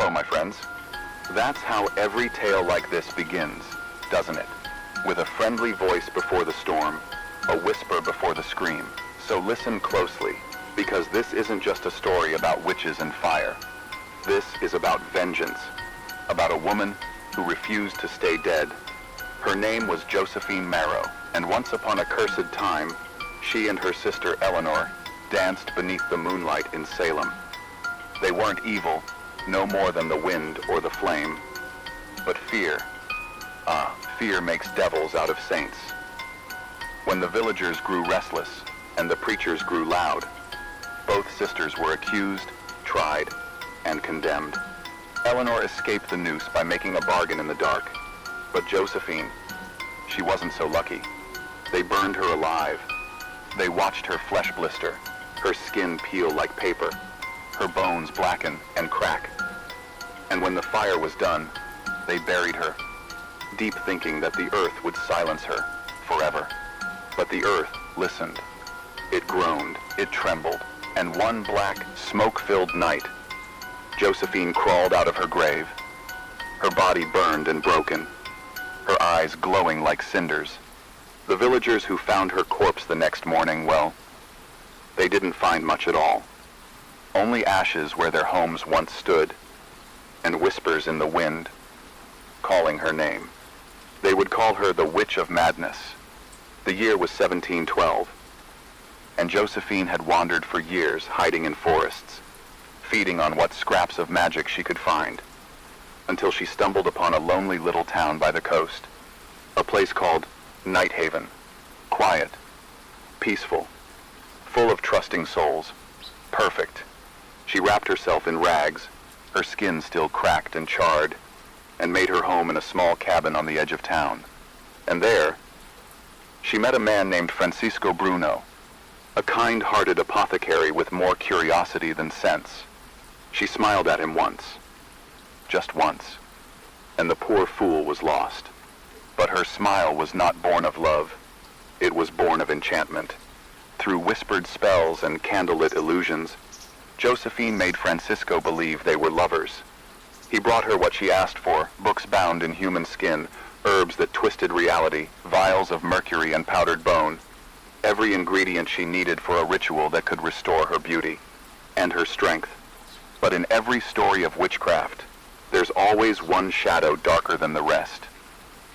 So, my friends, that's how every tale like this begins, doesn't it? With a friendly voice before the storm, a whisper before the scream. So listen closely, because this isn't just a story about witches and fire. This is about vengeance, about a woman who refused to stay dead. Her name was Josephine Marrow, and once upon a cursed time, she and her sister Eleanor danced beneath the moonlight in Salem. They weren't evil, no more than the wind or the flame, but fear. Fear makes devils out of saints. When the villagers grew restless and the preachers grew loud, both sisters were accused, tried, and condemned. Eleanor escaped the noose by making a bargain in the dark, but Josephine, she wasn't so lucky. They burned her alive. They watched her flesh blister, her skin peel like paper, her bones blacken and crack. And when the fire was done, they buried her, deep thinking that the earth would silence her forever. But the earth listened. It groaned, it trembled, and one black, smoke-filled night, Josephine crawled out of her grave, her body burned and broken, her eyes glowing like cinders. The villagers who found her corpse the next morning, well, they didn't find much at all. Only ashes where their homes once stood, and whispers in the wind, calling her name. They would call her the Witch of Madness. The year was 1712, and Josephine had wandered for years, hiding in forests, feeding on what scraps of magic she could find, until she stumbled upon a lonely little town by the coast, a place called Night Haven. Quiet, peaceful, full of trusting souls, perfect. She wrapped herself in rags, her skin still cracked and charred, and made her home in a small cabin on the edge of town. And there, she met a man named Francisco Bruno, a kind-hearted apothecary with more curiosity than sense. She smiled at him once, just once, and the poor fool was lost. But her smile was not born of love. It was born of enchantment. Through whispered spells and candlelit illusions, Josephine made Francisco believe they were lovers. He brought her what she asked for, books bound in human skin, herbs that twisted reality, vials of mercury and powdered bone, every ingredient she needed for a ritual that could restore her beauty and her strength. But in every story of witchcraft, there's always one shadow darker than the rest.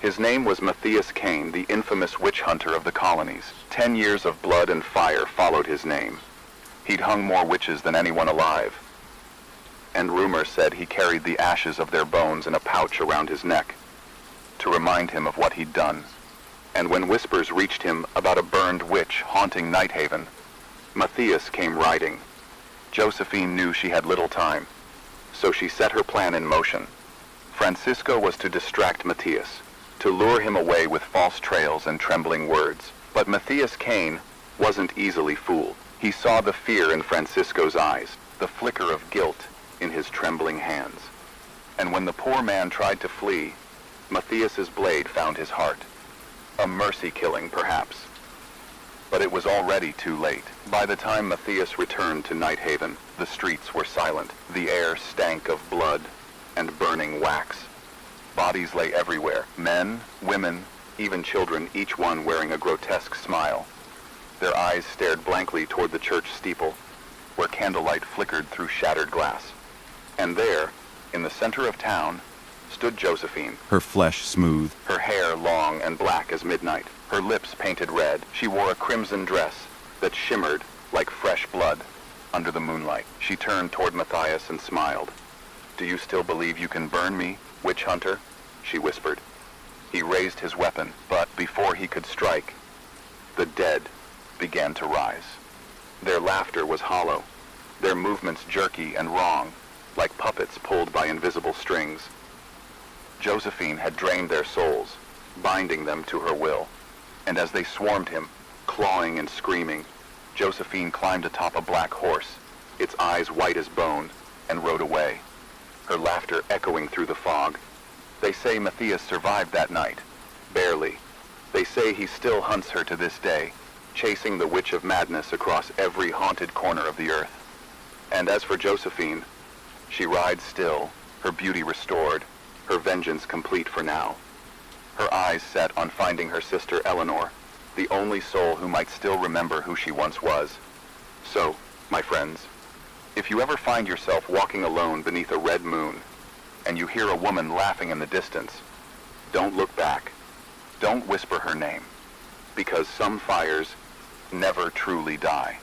His name was Matthias Cain, the infamous witch hunter of the colonies. 10 years of blood and fire followed his name. He'd hung more witches than anyone alive, and rumor said he carried the ashes of their bones in a pouch around his neck to remind him of what he'd done. And when whispers reached him about a burned witch haunting Night Haven, Matthias came riding. Josephine knew she had little time, so she set her plan in motion. Francisco was to distract Matthias, to lure him away with false trails and trembling words. But Matthias Cain wasn't easily fooled. He saw the fear in Francisco's eyes, the flicker of guilt in his trembling hands. And when the poor man tried to flee, Matthias's blade found his heart. A mercy killing, perhaps. But it was already too late. By the time Matthias returned to Night Haven, the streets were silent. The air stank of blood and burning wax. Bodies lay everywhere. Men, women, even children, each one wearing a grotesque smile. Their eyes stared blankly toward the church steeple, where candlelight flickered through shattered glass. And there, in the center of town, stood Josephine, her flesh smooth, her hair long and black as midnight, her lips painted red. She wore a crimson dress that shimmered like fresh blood under the moonlight. She turned toward Matthias and smiled. "Do you still believe you can burn me, witch hunter?" she whispered. He raised his weapon, but before he could strike, the dead began to rise. Their laughter was hollow, their movements jerky and wrong, like puppets pulled by invisible strings. Josephine had drained their souls, binding them to her will. And as they swarmed him, clawing and screaming, Josephine climbed atop a black horse, its eyes white as bone, and rode away, her laughter echoing through the fog. They say Matthias survived that night, barely. They say he still hunts her to this day, chasing the Witch of Madness across every haunted corner of the earth. And as for Josephine, she rides still, her beauty restored, her vengeance complete for now. Her eyes set on finding her sister Eleanor, the only soul who might still remember who she once was. So, my friends, if you ever find yourself walking alone beneath a red moon, and you hear a woman laughing in the distance, don't look back. Don't whisper her name, because some fires never truly die.